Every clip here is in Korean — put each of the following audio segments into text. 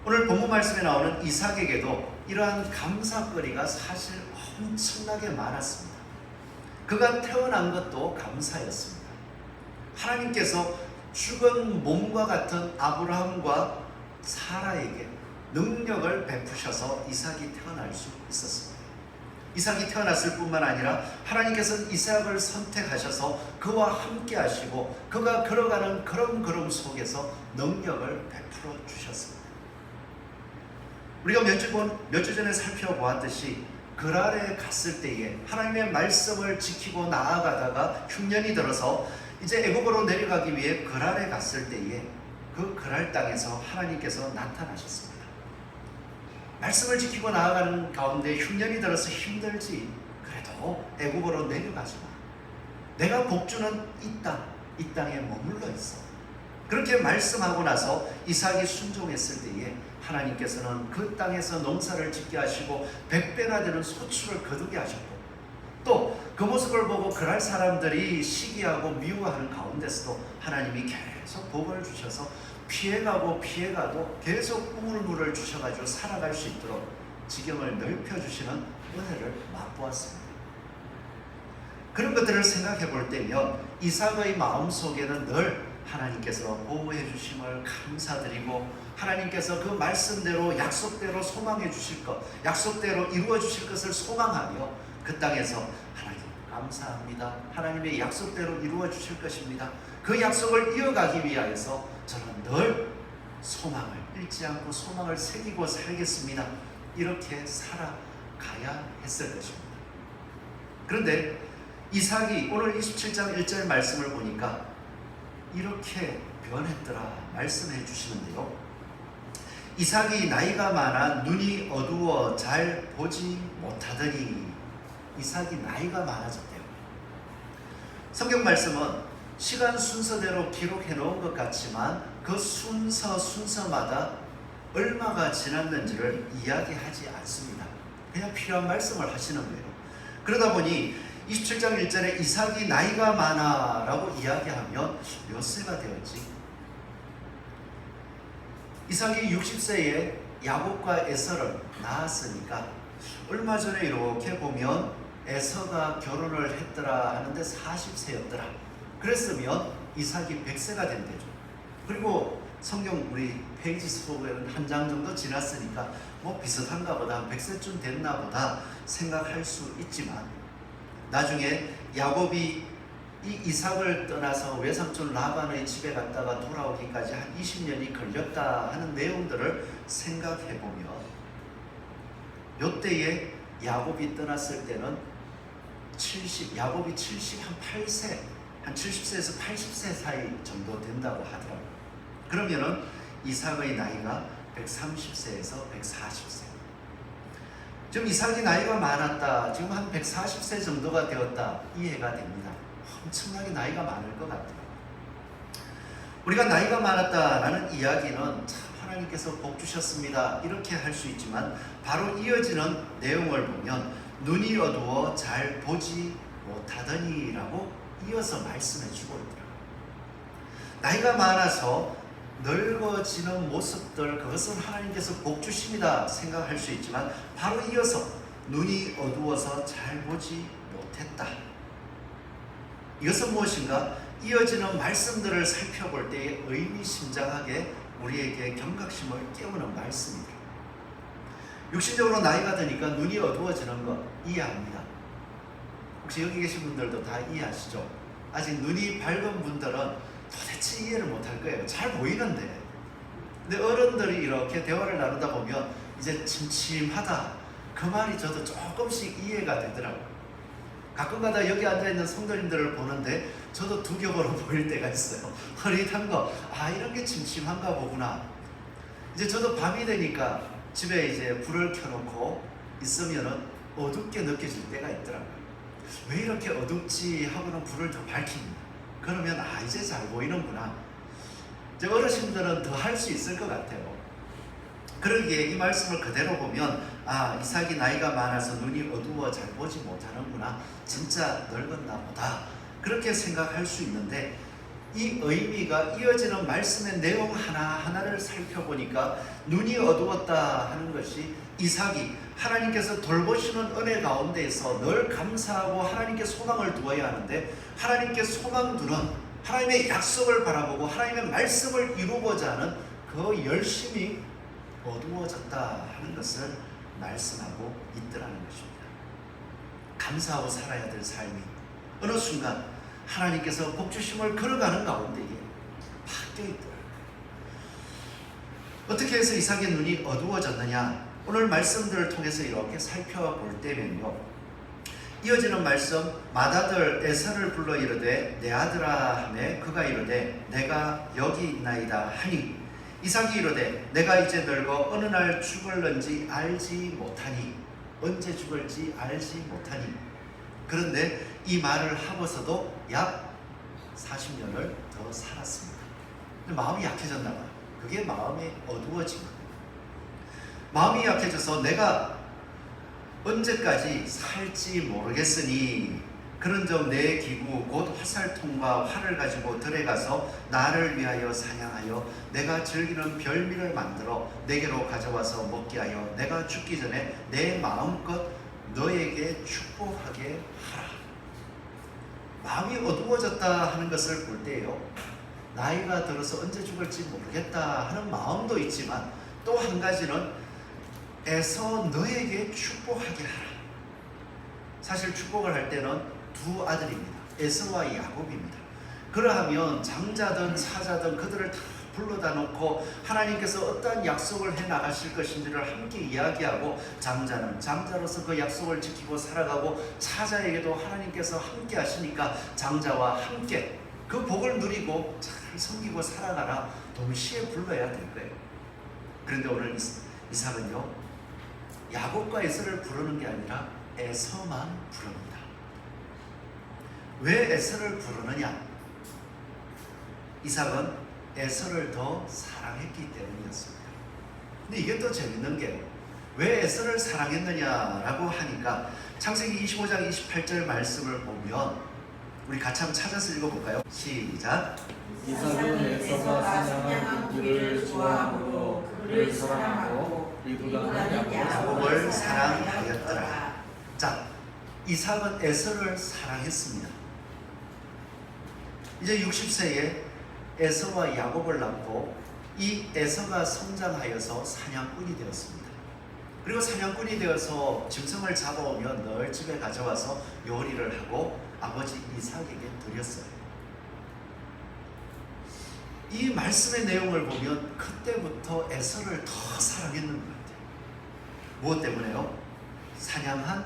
오늘 본문 말씀에 나오는 이삭에게도 이러한 감사거리가 사실 엄청나게 많았습니다. 그가 태어난 것도 감사였습니다. 하나님께서 죽은 몸과 같은 아브라함과 사라에게 능력을 베푸셔서 이삭이 태어날 수 있었습니다. 이삭이 태어났을 뿐만 아니라 하나님께서는 이삭을 선택하셔서 그와 함께 하시고 그가 걸어가는 걸음 속에서 능력을 베풀어 주셨습니다. 우리가 몇 주 전에 살펴보았듯이 그랄에 갔을 때에 하나님의 말씀을 지키고 나아가다가 흉년이 들어서 이제 애굽으로 내려가기 위해 그랄에 갔을 때에 그 그랄 땅에서 하나님께서 나타나셨습니다. 말씀을 지키고 나아가는 가운데 흉년이 들어서 힘들지, 그래도 애굽으로 내려가지 마. 내가 복주는 이 땅에 머물러 있어. 그렇게 말씀하고 나서 이삭이 순종했을 때에 하나님께서는 그 땅에서 농사를 짓게 하시고 100배나 되는 소출을 거두게 하셨고, 또 그 모습을 보고 그랄 사람들이 시기하고 미워하는 가운데서도 하나님이 계속 복을 주셔서 피해가도 계속 우물물을 주셔가지고 살아갈 수 있도록 지경을 넓혀주시는 은혜를 맛보았습니다. 그런 것들을 생각해 볼 때면 이삭의 마음속에는 늘 하나님께서 보호해 주심을 감사드리고, 하나님께서 그 말씀대로 약속대로 소망해 주실 것, 약속대로 이루어 주실 것을 소망하며 그 땅에서 하나님 감사합니다, 하나님의 약속대로 이루어 주실 것입니다, 그 약속을 이어가기 위하여서 저는 늘 소망을 잃지 않고 소망을 새기고 살겠습니다, 이렇게 살아가야 했을 것입니다. 그런데 이삭이 오늘 27장 1절 말씀을 보니까 이렇게 변했더라 말씀해 주시는데요. 이삭이 나이가 많아 눈이 어두워 잘 보지 못하더니, 이삭이 나이가 많아졌대요. 성경 말씀은 시간 순서대로 기록해 놓은 것 같지만 그 순서마다 얼마가 지났는지를 이야기하지 않습니다. 그냥 필요한 말씀을 하시는 거예요. 그러다 보니 27장 1절에 이삭이 나이가 많아 라고 이야기하면 몇 세가 되었지? 이삭이 60세에 야곱과 에서를 낳았으니까 얼마 전에 이렇게 보면 에서가 결혼을 했더라 하는데 40세였더라. 그랬으면 이삭이 100세가 된대죠. 그리고 성경 우리 페이지 수록에는 한 장 정도 지났으니까 뭐 비슷한가 보다, 한 100세쯤 됐나 보다 생각할 수 있지만, 나중에 야곱이 이 이삭을 떠나서 외삼촌 라반의 집에 갔다가 돌아오기까지 한 20년이 걸렸다 하는 내용들을 생각해 보면, 요때에 야곱이 떠났을 때는 야곱이 78세, 한 70세에서 80세 사이 정도 된다고 하더라고요. 그러면은 이삭의 나이가 130세에서 140세. 지금 이삭이 나이가 많았다, 지금 한 140세 정도가 되었다, 이해가 됩니다. 엄청나게 나이가 많을 것 같아요. 우리가 나이가 많았다라는 이야기는 참 하나님께서 복 주셨습니다 이렇게 할 수 있지만, 바로 이어지는 내용을 보면 눈이 어두워 잘 보지 못하더니 라고 이어서 말씀해 주고 있더라고요. 나이가 많아서 늙어지는 모습들, 그것은 하나님께서 복 주십니다 생각할 수 있지만, 바로 이어서 눈이 어두워서 잘 보지 못했다. 이것은 무엇인가? 이어지는 말씀들을 살펴볼 때에 의미심장하게 우리에게 경각심을 깨우는 말씀입니다. 육신적으로 나이가 드니까 눈이 어두워지는 것 이해합니다. 혹시 여기 계신 분들도 다 이해하시죠? 아직 눈이 밝은 분들은 도대체 이해를 못할 거예요. 잘 보이는데. 근데 어른들이 이렇게 대화를 나누다 보면 이제 침침하다, 그 말이 저도 조금씩 이해가 되더라고요. 가끔가다 여기 앉아있는 성도님들을 보는데 저도 두 겹으로 보일 때가 있어요. 흐릿한 거, 이런 게 침침한가 보구나. 이제 저도 밤이 되니까 집에 이제 불을 켜놓고 있으면은 어둡게 느껴질 때가 있더라고요. 왜 이렇게 어둡지 하고는 불을 더 밝힙니다. 그러면 이제 잘 보이는구나. 이제 어르신들은 더 할 수 있을 것 같아요. 그러기에 이 말씀을 그대로 보면 이삭이 나이가 많아서 눈이 어두워 잘 보지 못하는구나, 진짜 늙었나 보다, 그렇게 생각할 수 있는데, 이 의미가 이어지는 말씀의 내용 하나하나를 살펴보니까 눈이 어두웠다 하는 것이 이삭이 하나님께서 돌보시는 은혜 가운데에서 늘 감사하고 하나님께 소망을 두어야 하는데, 하나님께 소망 두는, 하나님의 약속을 바라보고 하나님의 말씀을 이루고자 하는 그 열심이 어두워졌다 하는 것을 말씀하고 있더라는 것입니다. 감사하고 살아야 될 삶이 어느 순간 하나님께서 복주심을 걸어가는 가운데에 바뀌어있더라. 어떻게 해서 이삭의 눈이 어두워졌느냐, 오늘 말씀들을 통해서 이렇게 살펴볼 때면요, 이어지는 말씀, 맏아들 에서를 불러 이르되 내 아들아 하매 그가 이르되 내가 여기 있나이다 하니, 이삭이 이르되 내가 이제 늙어 어느 날 죽을는지 알지 못하니, 언제 죽을지 알지 못하니. 그런데 이 말을 하고서도 약 40년을 더 살았습니다. 마음이 약해졌나 봐요. 그게 마음이 어두워진 거예요. 마음이 약해져서 내가 언제까지 살지 모르겠으니 그런즉 내 기구 곧 화살통과 활을 가지고 들에 가서 나를 위하여 사냥하여 내가 즐기는 별미를 만들어 내게로 가져와서 먹게 하여 내가 죽기 전에 내 마음껏 너에게 축복하게 하라. 마음이 어두워졌다 하는 것을 볼 때요, 나이가 들어서 언제 죽을지 모르겠다 하는 마음도 있지만, 또 한 가지는 에서 너에게 축복하게 하라. 사실 축복을 할 때는 두 아들입니다. 에서와 야곱입니다. 그러하면 장자든 사자든 그들을 다 불러다 놓고 하나님께서 어떠한 약속을 해 나가실 것인지를 함께 이야기하고, 장자는 장자로서 그 약속을 지키고 살아가고, 사자에게도 하나님께서 함께 하시니까 장자와 함께 그 복을 누리고 잘 섬기고 살아가라 동시에 불러야 될 거예요. 그런데 오늘 이삭은요, 야곱과 에서를 부르는 게 아니라 에서만 부릅니다. 왜 에서를 부르느냐? 이삭은 에서를 더 사랑했기 때문이었습니다. 근데 이게 또 재밌는 게, 왜 에서를 사랑했느냐라고 하니까 창세기 25장 28절 말씀을 보면 우리 같이 한번 찾아서 읽어볼까요? 시작. 이삭은 에서가 사냥한 고기를 좋아하므로 그를 사랑하고 리브가는 야곱을 사랑하였더라. 자, 이삭은 에서를 사랑했습니다. 이제 60세에 에서와 야곱을 낳고 이 에서가 성장하여서 사냥꾼이 되었습니다. 그리고 사냥꾼이 되어서 짐승을 잡아오면 늘 집에 가져와서 요리를 하고 아버지 이삭에게 드렸어요. 이 말씀의 내용을 보면 그때부터 에서를 더 사랑했는 것 같아요. 무엇 때문에요? 사냥한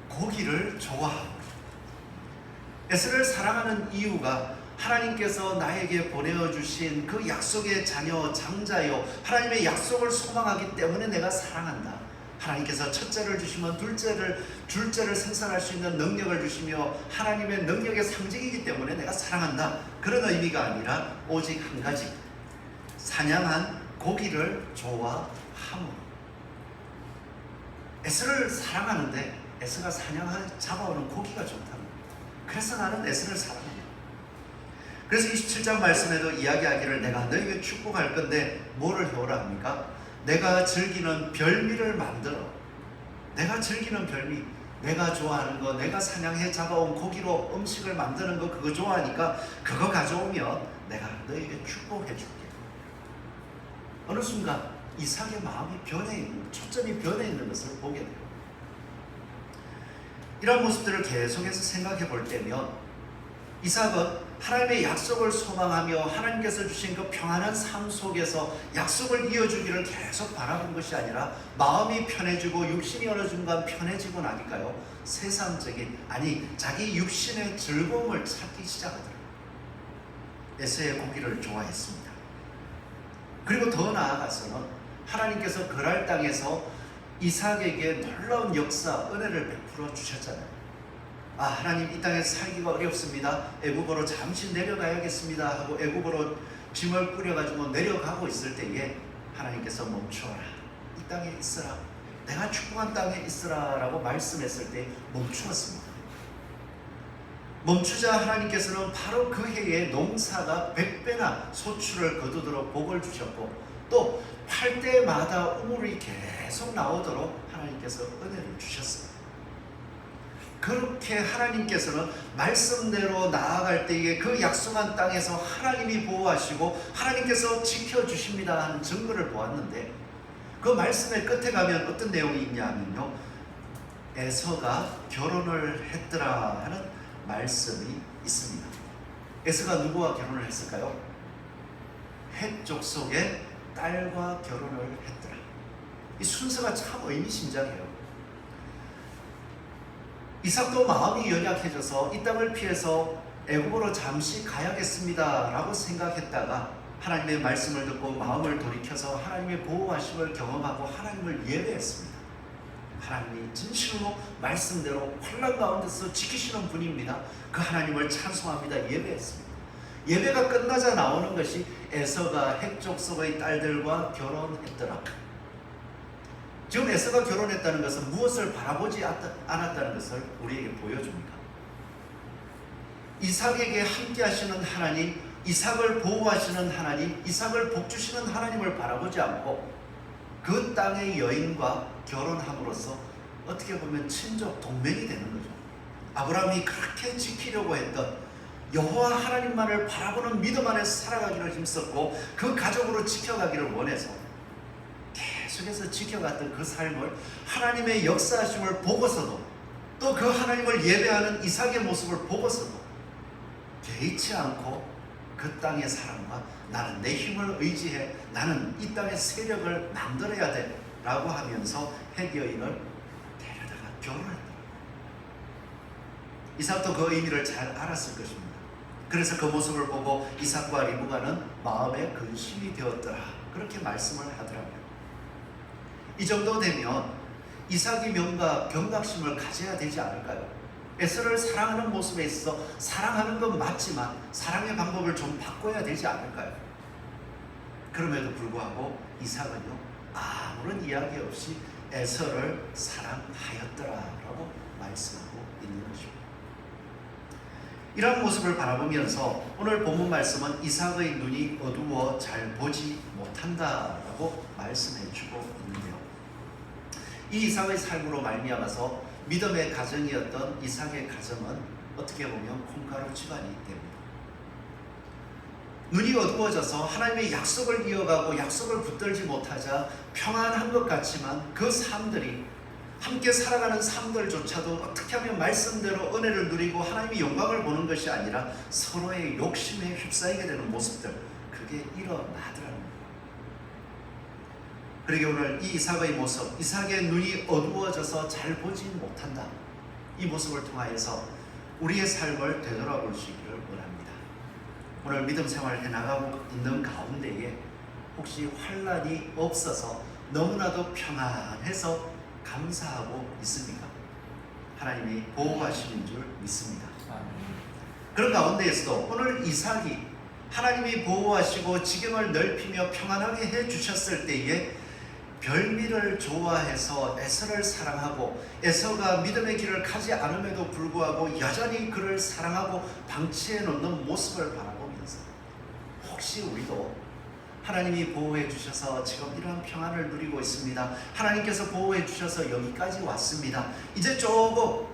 고기를 좋아하고. 에서를 사랑하는 이유가 하나님께서 나에게 보내주신 그 약속의 자녀 장자요, 하나님의 약속을 소망하기 때문에 내가 사랑한다. 하나님께서 첫째를 주시면 둘째를 생산할 수 있는 능력을 주시며 하나님의 능력의 상징이기 때문에 내가 사랑한다. 그런 의미가 아니라 오직 한 가지, 사냥한 고기를 좋아함으로. 에서를 사랑하는데 에서가 잡아오는 고기가 좋다는 거예요. 그래서 나는 에서를 사랑합니다. 그래서 27장 말씀에도 이야기하기를 내가 너에게 축복할 건데 뭐를 해오라 합니까? 내가 즐기는 별미를 만들어. 내가 즐기는 별미, 내가 좋아하는 거, 내가 사냥해 잡아온 고기로 음식을 만드는 거, 그거 좋아하니까 그거 가져오면 내가 너에게 축복해 줄게. 어느 순간 이삭의 마음이 초점이 변해 있는 것을 보게 돼요. 이런 모습들을 계속해서 생각해 볼 때면 이삭은 하나님의 약속을 소망하며 하나님께서 주신 그 평안한 삶 속에서 약속을 이어주기를 계속 바라본 것이 아니라 마음이 편해지고 육신이 어느 순간 편해지고 나니까요, 세상적인, 자기 육신의 즐거움을 찾기 시작하더라고요. 에서의 고기를 좋아했습니다. 그리고 더 나아가서는 하나님께서 그랄 땅에서 이삭에게 놀라운 역사, 은혜를 베풀어 주셨잖아요. 하나님, 이 땅에서 살기가 어렵습니다. 애굽으로 잠시 내려가야겠습니다 하고 애굽으로 짐을 꾸려가지고 내려가고 있을 때에 하나님께서 멈추어라, 이 땅에 있어라, 내가 축복한 땅에 있으라 라고 말씀했을 때 멈추었습니다. 멈추자 하나님께서는 바로 그 해에 농사가 100배나 소출을 거두도록 복을 주셨고 또 팔 때마다 우물이 계속 나오도록 하나님께서 은혜를 주셨습니다. 그렇게 하나님께서는 말씀대로 나아갈 때에 그 약속한 땅에서 하나님이 보호하시고 하나님께서 지켜주십니다 하는 증거를 보았는데 그 말씀의 끝에 가면 어떤 내용이 있냐 하면요, 에서가 결혼을 했더라 하는 말씀이 있습니다. 에서가 누구와 결혼을 했을까요? 헷 족속의 딸과 결혼을 했더라. 이 순서가 참 의미심장해요. 이삭도 마음이 연약해져서 이 땅을 피해서 애굽으로 잠시 가야겠습니다 라고 생각했다가 하나님의 말씀을 듣고 마음을 돌이켜서 하나님의 보호하심을 경험하고 하나님을 예배했습니다. 하나님이 진실로 말씀대로 환난 가운데서 지키시는 분입니다. 그 하나님을 찬송합니다. 예배했습니다. 예배가 끝나자 나오는 것이 에서가 헷 족속의 딸들과 결혼했더라. 지금 에서가 결혼했다는 것은 무엇을 바라보지 않았다는 것을 우리에게 보여줍니다. 이삭에게 함께 하시는 하나님, 이삭을 보호하시는 하나님, 이삭을 복주시는 하나님을 바라보지 않고 그 땅의 여인과 결혼함으로써 어떻게 보면 친족 동맹이 되는 거죠. 아브라함이 그렇게 지키려고 했던 여호와 하나님만을 바라보는 믿음 안에 살아가기를 힘썼고 그 가족으로 지켜가기를 원해서 계속해서 지켜갔던 그 삶을 하나님의 역사하심을 보고서도 또 그 하나님을 예배하는 이삭의 모습을 보고서도 개의치 않고 그 땅의 사람과 나는 내 힘을 의지해 나는 이 땅의 세력을 만들어야 돼 라고 하면서 헷 여인을 데려다가 결혼했다. 이삭도 그 의미를 잘 알았을 것입니다. 그래서 그 모습을 보고 이삭과 리브가는 마음에 근심이 되었더라 그렇게 말씀을 하더라고요. 이 정도 되면 이삭이 경각심을 가져야 되지 않을까요? 에서를 사랑하는 모습에 있어 사랑하는 건 맞지만 사랑의 방법을 좀 바꿔야 되지 않을까요? 그럼에도 불구하고 이삭은요 아무런 이야기 없이 에서를 사랑하였더라라고 말씀하고 있는 것입니다. 이런 모습을 바라보면서 오늘 본문 말씀은 이삭의 눈이 어두워 잘 보지 못한다라고 말씀해주고 있는데요. 이 이삭의 삶으로 말미암아서 믿음의 가정이었던 이삭의 가정은 어떻게 보면 콩가루 집안이 됩니다. 눈이 어두워져서 하나님의 약속을 이어가고 약속을 붙들지 못하자 평안한 것 같지만 그 삶들이 함께 살아가는 삶들조차도 어떻게 하면 말씀대로 은혜를 누리고 하나님의 영광을 보는 것이 아니라 서로의 욕심에 휩싸이게 되는 모습들, 그게 일어나더라는 거예요. 그러게 오늘 이 이삭의 모습, 이삭의 눈이 어두워져서 잘 보지 못한다, 이 모습을 통하여서 우리의 삶을 되돌아볼 수 있기를 원합니다. 오늘 믿음 생활을 해나가고 있는 가운데에 혹시 환난이 없어서 너무나도 평안해서 감사하고 있습니까? 하나님이 보호하시는 줄 믿습니다. 그런 가운데에서도 오늘 이삭이 하나님이 보호하시고 지경을 넓히며 평안하게 해주셨을 때에 별미를 좋아해서 에서를 사랑하고 에서가 믿음의 길을 가지 않음에도 불구하고 여전히 그를 사랑하고 방치해 놓는 모습을 바라보면서 혹시 우리도 하나님이 보호해 주셔서 지금 이러한 평안을 누리고 있습니다. 하나님께서 보호해 주셔서 여기까지 왔습니다. 이제 조금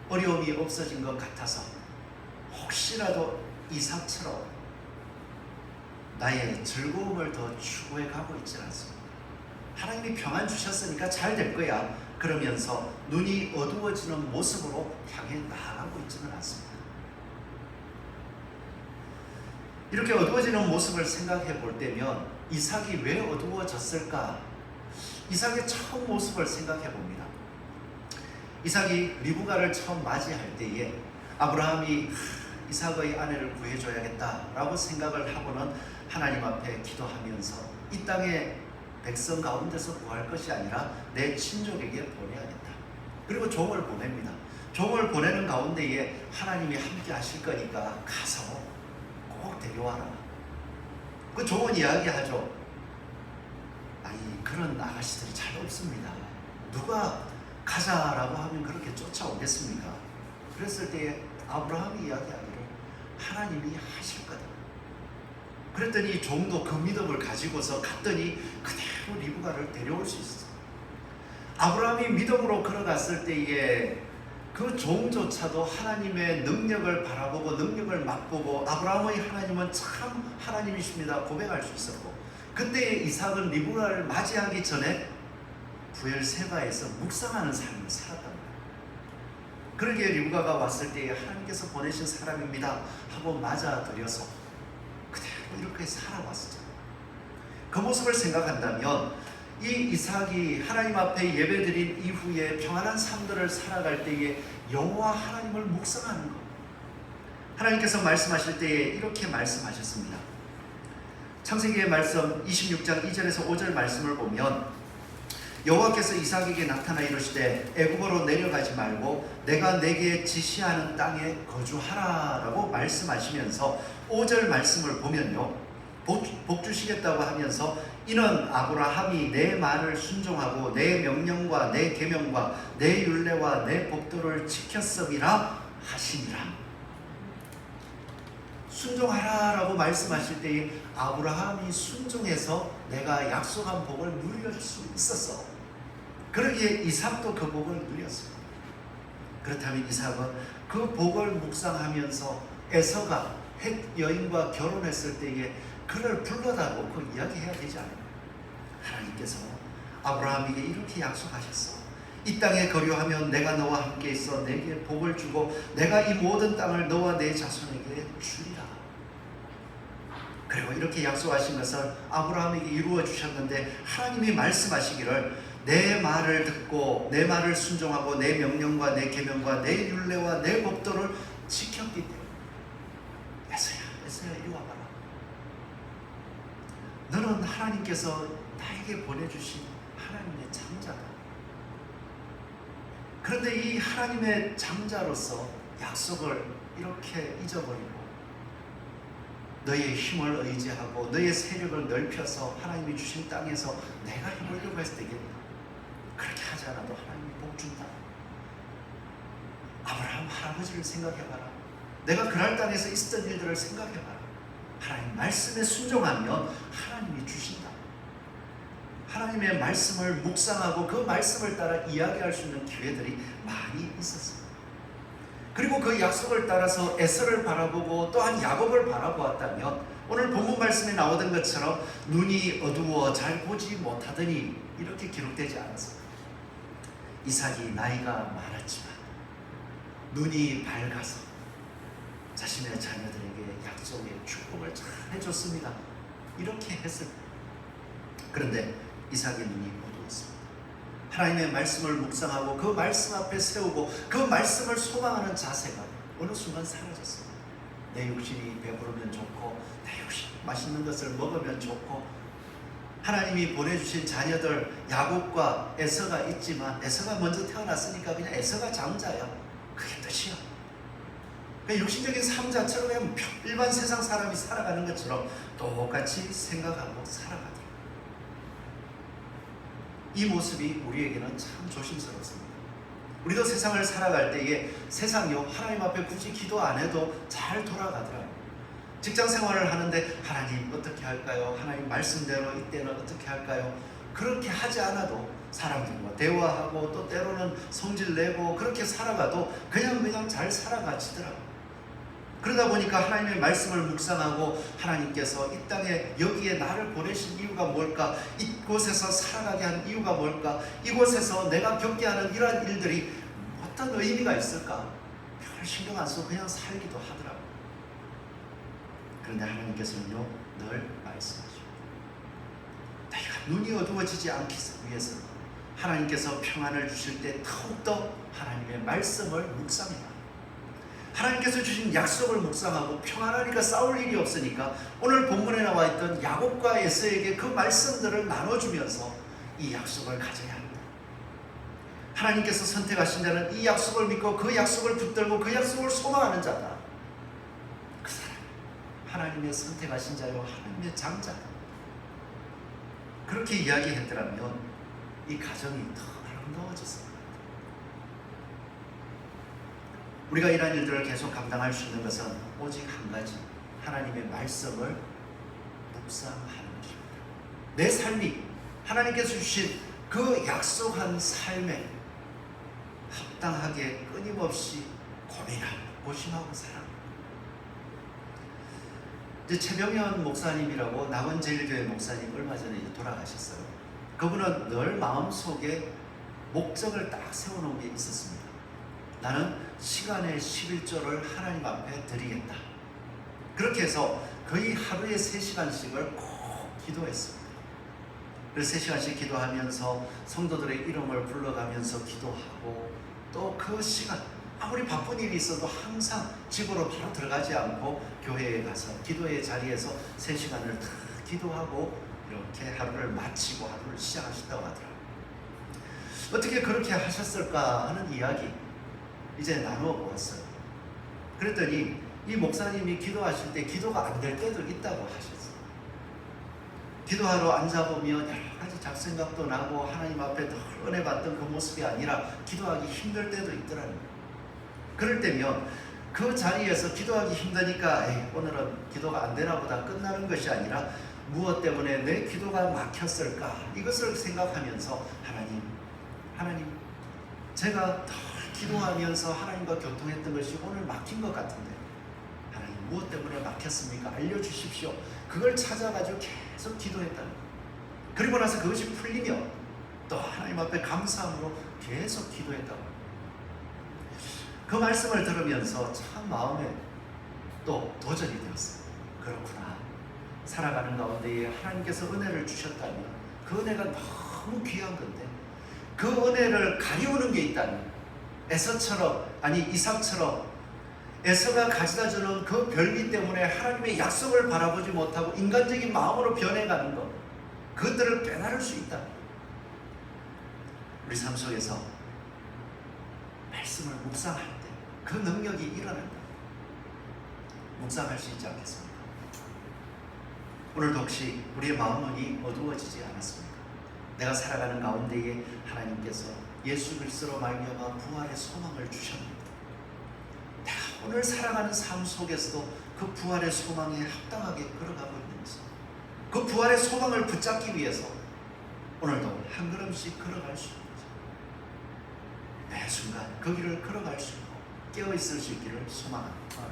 어려움이 없어진 것 같아서 혹시라도 이삭처럼 나의 즐거움을 더 추구해 가고 있지 않습니다. 하나님이 평안 주셨으니까 잘 될 거야 그러면서 눈이 어두워지는 모습으로 향해 나아가고 있지는 않습니다. 이렇게 어두워지는 모습을 생각해 볼 때면 이삭이 왜 어두워졌을까? 이삭의 처음 모습을 생각해 봅니다. 이삭이 리브가를 처음 맞이할 때에 아브라함이 이삭의 아내를 구해줘야겠다라고 생각을 하고는 하나님 앞에 기도하면서 이 땅의 백성 가운데서 구할 것이 아니라 내 친족에게 보내야겠다. 그리고 종을 보냅니다. 종을 보내는 가운데에 하나님이 함께 하실 거니까 가서 꼭 데려와라. 그 종은 이야기하죠. 아니 그런 아가씨들이 잘 없습니다. 누가 가자라고 하면 그렇게 쫓아오겠습니까? 그랬을 때에 아브라함이 이야기하기를 하나님이 하실 거다. 그랬더니 종도 그 믿음을 가지고서 갔더니 그대로 리브가를 데려올 수 있어. 아브라함이 믿음으로 걸어갔을 때에 그 종조차도 하나님의 능력을 바라보고 능력을 맛보고 아브라함의 하나님은 참 하나님이십니다 고백할 수 있었고, 그때 이삭은 리브가를 맞이하기 전에 부엘세바에서 묵상하는 삶을 살았단 말이에요. 그러기에 리브가가 왔을 때에 하나님께서 보내신 사람입니다 하고 맞아들여서 그대로 이렇게 살아왔었죠. 그 모습을 생각한다면 이 이삭이 하나님 앞에 예배드린 이후에 평안한 삶들을 살아갈 때에 여호와 하나님을 묵상하는 것, 하나님께서 말씀하실 때에 이렇게 말씀하셨습니다. 창세기의 말씀 26장 2절에서 5절 말씀을 보면 여호와께서 이삭에게 나타나 이르시되 애굽으로 내려가지 말고 내가 내게 지시하는 땅에 거주하라 라고 말씀하시면서 5절 말씀을 보면요, 복 주시겠다고 하면서 이는 아브라함이 내 말을 순종하고 내 명령과 내 계명과 내 율례와 내 법도를 지켰음이라 하시니라. 순종하라 라고 말씀하실 때에 아브라함이 순종해서 내가 약속한 복을 누릴 수 있었어. 그러기에 이삭도 그 복을 누렸어요. 그렇다면 이삭은 그 복을 묵상하면서 에서가 헷 여인과 결혼했을 때에 그를 불러다고 그 이야기해야 되지 않아요? 하나님께서 아브라함에게 이렇게 약속하셨어. 이 땅에 거류하면 내가 너와 함께 있어 내게 복을 주고 내가 이 모든 땅을 너와 내 자손에게 주리라. 그리고 이렇게 약속하신 것을 아브라함에게 이루어 주셨는데, 하나님이 말씀하시기를 내 말을 듣고 내 말을 순종하고 내 명령과 내 계명과 내 율례와 내 법도를 지켰기 때문에 에서야 이리 와봐라. 너는 하나님께서 나에게 보내주신 하나님의 장자다. 그런데 이 하나님의 장자로서 약속을 이렇게 잊어버리고 너의 힘을 의지하고 너의 세력을 넓혀서 하나님이 주신 땅에서 내가 해보려고 했을 때 그렇게 하지 않아도 하나님이 복 준다. 아브라함 할아버지를 생각해봐라. 내가 그날 땅에서 있었던 일들을 생각해봐라. 하나님 말씀에 순종하면 하나님이 주신다. 하나님의 말씀을 묵상하고 그 말씀을 따라 이야기할 수 있는 기회들이 많이 있었습니다. 그리고 그 약속을 따라서 에서를 바라보고 또한 야곱을 바라보았다면 오늘 본문 말씀에 나오던 것처럼 눈이 어두워 잘 보지 못하더니 이렇게 기록되지 않았습니다. 이삭이 나이가 많았지만 눈이 밝아서 자신의 자녀들에게 약속의 축복을 잘 해줬습니다. 이렇게 했습니다. 그런데 이삭의 눈이 어두웠습니다. 하나님의 말씀을 묵상하고 그 말씀 앞에 세우고 그 말씀을 소망하는 자세가 어느 순간 사라졌습니다. 내 육신이 배부르면 좋고 내 육신 맛있는 것을 먹으면 좋고, 하나님이 보내주신 자녀들 야곱과 에서가 있지만 에서가 먼저 태어났으니까 그냥 에서가 장자야. 그게 뜻이야. 육신적인 삶 자체로 그냥 일반 세상 사람이 살아가는 것처럼 똑같이 생각하고 살아가더라. 이 모습이 우리에게는 참 조심스럽습니다. 우리도 세상을 살아갈 때에 세상이요 하나님 앞에 굳이 기도 안 해도 잘 돌아가더라고요. 직장 생활을 하는데 하나님 어떻게 할까요? 하나님 말씀대로 이때는 어떻게 할까요? 그렇게 하지 않아도 사람들과 대화하고 또 때로는 성질 내고 그렇게 살아가도 그냥 잘 살아가지더라고요. 그러다 보니까 하나님의 말씀을 묵상하고 하나님께서 이 땅에 여기에 나를 보내신 이유가 뭘까? 이곳에서 살아가게 한 이유가 뭘까? 이곳에서 내가 겪게 하는 이러한 일들이 어떤 의미가 있을까? 별 신경 안 쓰고 그냥 살기도 하더라고요. 그런데 하나님께서는요 늘 말씀하시고 내가 눈이 어두워지지 않기 위해서 하나님께서 평안을 주실 때 더욱더 하나님의 말씀을 묵상해라. 하나님께서 주신 약속을 묵상하고 평안하니까 싸울 일이 없으니까 오늘 본문에 나와 있던 야곱과 에서에게 그 말씀들을 나눠주면서 이 약속을 가져야 합니다. 하나님께서 선택하신 자는 이 약속을 믿고 그 약속을 붙들고 그 약속을 소망하는 자다. 그 사람 하나님의 선택하신 자요 하나님의 장자다. 그렇게 이야기했더라면 이 가정이 더 아름다워졌습니다. 우리가 이러한 일들을 계속 감당할 수 있는 것은 오직 한 가지, 하나님의 말씀을 묵상하는 것입니다. 내 삶이 하나님께서 주신 그 약속한 삶에 합당하게 끊임없이 고민하고 고심하고 살아갑니다. 이제 최병현 목사님이라고 남원제일교회 목사님 얼마 전에 돌아가셨어요. 그분은 늘 마음속에 목적을 딱 세워놓은 게 있었습니다. 나는 시간의 11조를 하나님 앞에 드리겠다. 그렇게 해서 거의 하루에 3시간씩을 꼭 기도했습니다. 그래서 3시간씩 기도하면서 성도들의 이름을 불러가면서 기도하고, 또 그 시간 아무리 바쁜 일이 있어도 항상 집으로 바로 들어가지 않고 교회에 가서 기도의 자리에서 3시간을 다 기도하고 이렇게 하루를 마치고 하루를 시작하셨다고 하더라고요. 어떻게 그렇게 하셨을까 하는 이야기 이제 나누어 보았어요. 그랬더니 이 목사님이 기도하실 때 기도가 안 될 때도 있다고 하셨어요. 기도하러 앉아보면 여러 가지 잡생각도 나고 하나님 앞에 늘 은혜 받던 그 모습이 아니라 기도하기 힘들 때도 있더라고요. 그럴 때면 그 자리에서 기도하기 힘드니까 오늘은 기도가 안 되나 보다 끝나는 것이 아니라 무엇 때문에 내 기도가 막혔을까, 이것을 생각하면서 하나님 제가 늘 기도하면서 하나님과 교통했던 것이 오늘 막힌 것 같은데 하나님 무엇 때문에 막혔습니까? 알려주십시오. 그걸 찾아가지고 계속 기도했다는 거예요. 그리고 나서 그것이 풀리면 또 하나님 앞에 감사함으로 계속 기도했다고 합니다. 그 말씀을 들으면서 참 마음에 또 도전이 되었어요. 그렇구나. 살아가는 가운데에 하나님께서 은혜를 주셨다면 그 은혜가 너무 귀한 건데 그 은혜를 가리우는 게 있다면, 에서처럼, 아니 이삭처럼 에서가 가져다주는 그 별미 때문에 하나님의 약속을 바라보지 못하고 인간적인 마음으로 변해가는 것, 그것들을 깨달을 수 있다. 우리 삶 속에서 말씀을 묵상할 때 그 능력이 일어난다. 묵상할 수 있지 않겠습니까? 오늘도 혹시 우리의 마음문이 어두워지지 않았습니까? 내가 살아가는 가운데에 하나님께서 예수 그리스도로 말미암아 부활의 소망을 주셨는데 내가 오늘 살아가는 삶 속에서도 그 부활의 소망에 합당하게 걸어가고 있는지, 그 부활의 소망을 붙잡기 위해서 오늘도 한 걸음씩 걸어갈 수 있는지, 매 순간 그 길을 걸어갈 수 있고 깨어있을 수 있기를 소망합니다.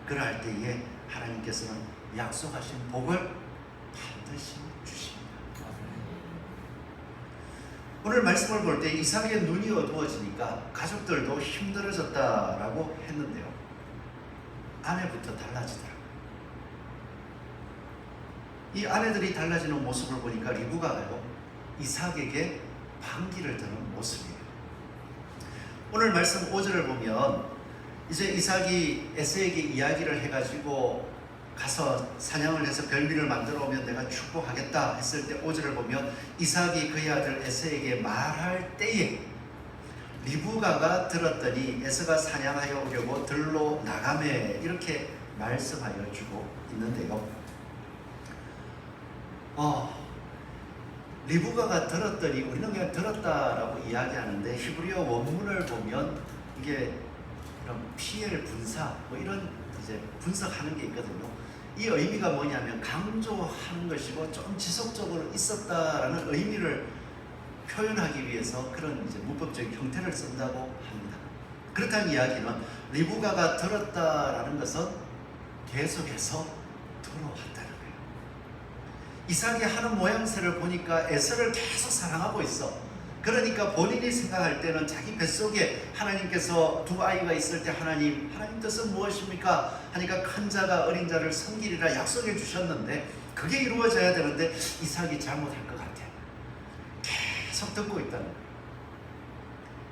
그러할 때에 하나님께서는 약속하신 복을 반드시 주십니다. 오늘 말씀을 볼 때 이삭의 눈이 어두워지니까 가족들도 힘들어졌다라고 했는데요, 아내부터 달라지더라고요. 이 아내들이 달라지는 모습을 보니까 리브가가요 이삭에게 반기를 드는 모습이에요. 오늘 말씀 5절을 보면 이제 이삭이 에서에게 이야기를 해가지고 가서 사냥을 해서 별미를 만들어 오면 내가 축복하겠다 했을 때 5절을 보면 이삭이 그의 아들 에서에게 말할 때에 리브가가 들었더니 에서가 사냥하여 오려고 들로 나가매, 이렇게 말씀하여 주고 있는데요. 리브가가 들었더니 우리는 그냥 들었다라고 이야기하는데 히브리어 원문을 보면 이게 이런 피엘 분사 뭐 이런 이제 분석하는 게 있거든요. 이 의미가 뭐냐면 강조하는 것이고 좀 지속적으로 있었다라는 의미를 표현하기 위해서 그런 이제 문법적인 형태를 쓴다고 합니다. 그렇다는 이야기는 리브가가 들었다라는 것은 계속해서 들어왔다는 거예요. 이삭이 하는 모양새를 보니까 에서를 계속 사랑하고 있어. 그러니까 본인이 생각할 때는 자기 뱃속에 하나님께서 두 아이가 있을 때 하나님 뜻은 무엇입니까? 하니까 큰 자가 어린 자를 섬기리라 약속해 주셨는데 그게 이루어져야 되는데 이삭이 잘못할 것 같아. 계속 듣고 있다는 거예요.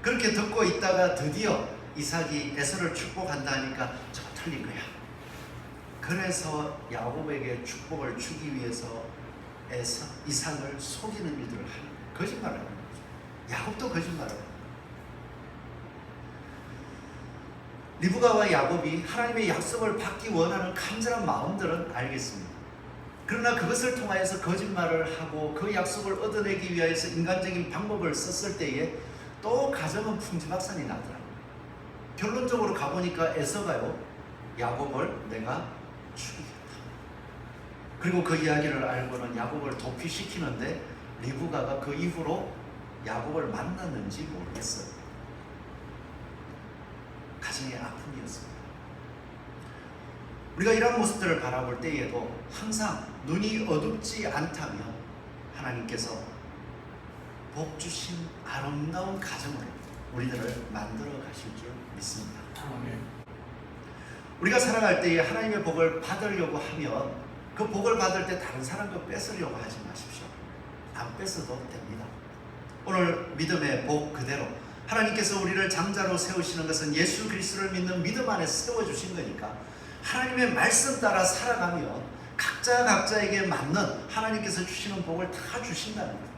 그렇게 듣고 있다가 드디어 이삭이 에서를 축복한다 하니까 저거 틀린 거야. 그래서 야곱에게 축복을 주기 위해서 이삭을 속이는 일들을 하는 거예요. 거짓말을 하는 거죠. 야곱도 거짓말을 해요. 리브가와 야곱이 하나님의 약속을 받기 원하는 간절한 마음들은 알겠습니다. 그러나 그것을 통하여서 거짓말을 하고 그 약속을 얻어내기 위해서 인간적인 방법을 썼을 때에 또 가정은 풍지박산이 나더라고요. 결론적으로 가보니까 에서가요, 야곱을 내가 죽이겠다. 그리고 그 이야기를 알고는 야곱을 도피시키는데 리브가가 그 이후로 야곱을 만났는지 모르겠어요. 가정의 아픔이었습니다. 우리가 이런 모습들을 바라볼 때에도 항상 눈이 어둡지 않다면 하나님께서 복 주신 아름다운 가정을 우리들을 만들어 가실 줄 믿습니다. 아멘. 우리가 살아갈 때에 하나님의 복을 받으려고 하면 그 복을 받을 때 다른 사람과 뺏으려고 하지 마십시오. 안 뺏어도 됩니다. 오늘 믿음의 복 그대로 하나님께서 우리를 장자로 세우시는 것은 예수 그리스도를 믿는 믿음 안에 세워주신 거니까 하나님의 말씀 따라 살아가면 각자에게 맞는 하나님께서 주시는 복을 다 주신다는 거예요.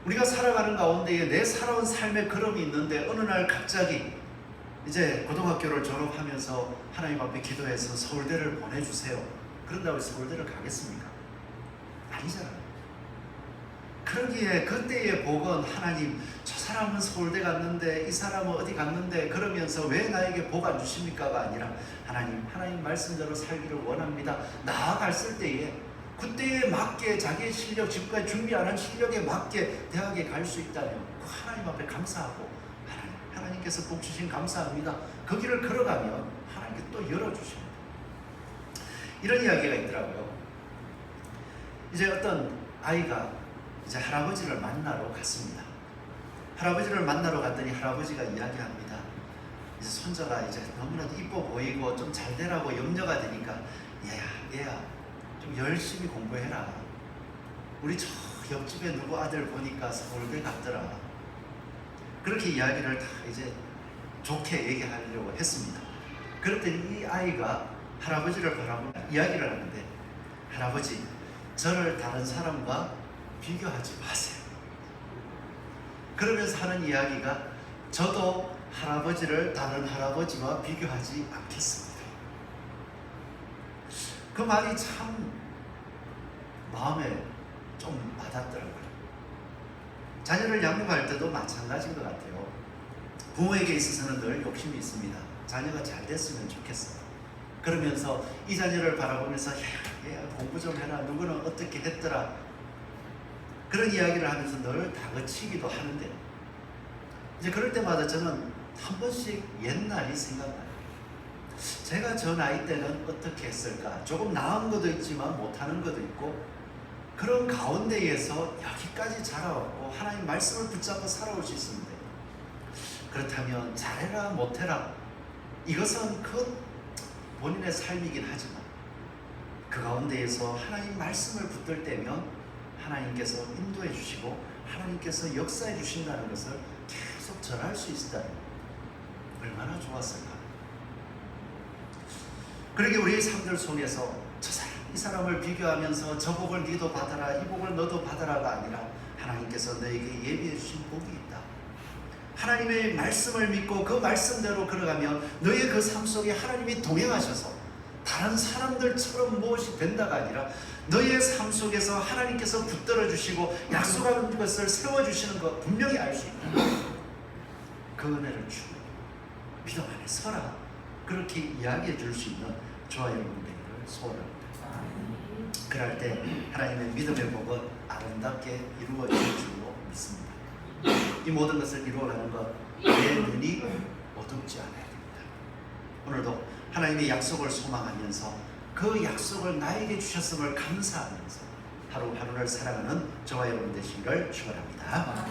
우리가 살아가는 가운데에 내 살아온 삶의 걸음이 있는데 어느 날 갑자기 이제 고등학교를 졸업하면서 하나님 앞에 기도해서 서울대를 보내주세요. 그런다고 해서 서울대를 가겠습니까? 아니잖아요. 그러기에 그때의 복은 하나님, 저 사람은 서울대 갔는데 이 사람은 어디 갔는데 그러면서 왜 나에게 복 안 주십니까가 아니라 하나님 말씀대로 살기를 원합니다. 나아갔을 때에 그때에 맞게 자기의 실력, 지금까지 준비 안 한 실력에 맞게 대학에 갈 수 있다면 하나님 앞에 감사하고 하나님께서 복 주신 감사합니다. 그 길을 걸어가면 하나님께 또 열어주십니다. 이런 이야기가 있더라고요. 이제 어떤 아이가 이제 할아버지를 만나러 갔습니다. 할아버지를 만나러 갔더니 할아버지가 이야기합니다. 이제 손자가 이제 너무나도 이뻐 보이고 좀 잘 되라고 염려가 되니까 얘야 좀 열심히 공부해라. 우리 저 옆집에 누구 아들 보니까 서울대 갔더라. 그렇게 이야기를 다 이제 좋게 얘기하려고 했습니다. 그랬더니 이 아이가 할아버지를 바라보며 이야기를 하는데, 할아버지, 저를 다른 사람과 비교하지 마세요. 그러면서 하는 이야기가, 저도 할아버지를 다른 할아버지와 비교하지 않겠습니다. 그 말이 참 마음에 좀 와닿더라고요. 자녀를 양육할 때도 마찬가지인 것 같아요. 부모에게 있어서는 늘 욕심이 있습니다. 자녀가 잘 됐으면 좋겠어요. 그러면서 이 자녀를 바라보면서 얘 공부 좀 해라, 누구는 어떻게 했더라, 그런 이야기를 하면서 늘 다그치기도 하는데, 이제 그럴 때마다 저는 한 번씩 옛날이 생각나요. 제가 저 나이 때는 어떻게 했을까? 조금 나은 것도 있지만 못하는 것도 있고, 그런 가운데에서 여기까지 자라왔고 하나님 말씀을 붙잡고 살아올 수 있었는데, 그렇다면 잘해라 못해라 이것은 그 본인의 삶이긴 하지만 그 가운데에서 하나님 말씀을 붙들 때면 하나님께서 인도해 주시고 하나님께서 역사해 주신다는 것을 계속 전할 수 있다면 얼마나 좋았을까. 그러게 우리의 삶들 속에서 저 사람 이 사람을 비교하면서 저 복을 너도 받아라, 이 복을 너도 받아라가 아니라 하나님께서 너에게 예비해 주신 복이 있다. 하나님의 말씀을 믿고 그 말씀대로 걸어가면 너의 그 삶 속에 하나님이 동행하셔서 다른 사람들처럼 무엇이 된다가 아니라 너의 삶 속에서 하나님께서 붙들어 주시고 약속하는 것을 세워주시는 것 분명히 알 수 있다. 그 은혜를 주고 믿음 안에 서라, 그렇게 이야기해 줄 수 있는 저와 여러분 되기를 소원합니다. 그럴 때 하나님의 믿음의 복은 아름답게 이루어질 줄로 믿습니다. 이 모든 것을 이루어가는 것, 내 눈이 어둡지 않아야 됩니다. 오늘도 하나님의 약속을 소망하면서 그 약속을 나에게 주셨음을 감사하면서 하루하루를 살아가는 저와 여러분 되시기를 축원합니다.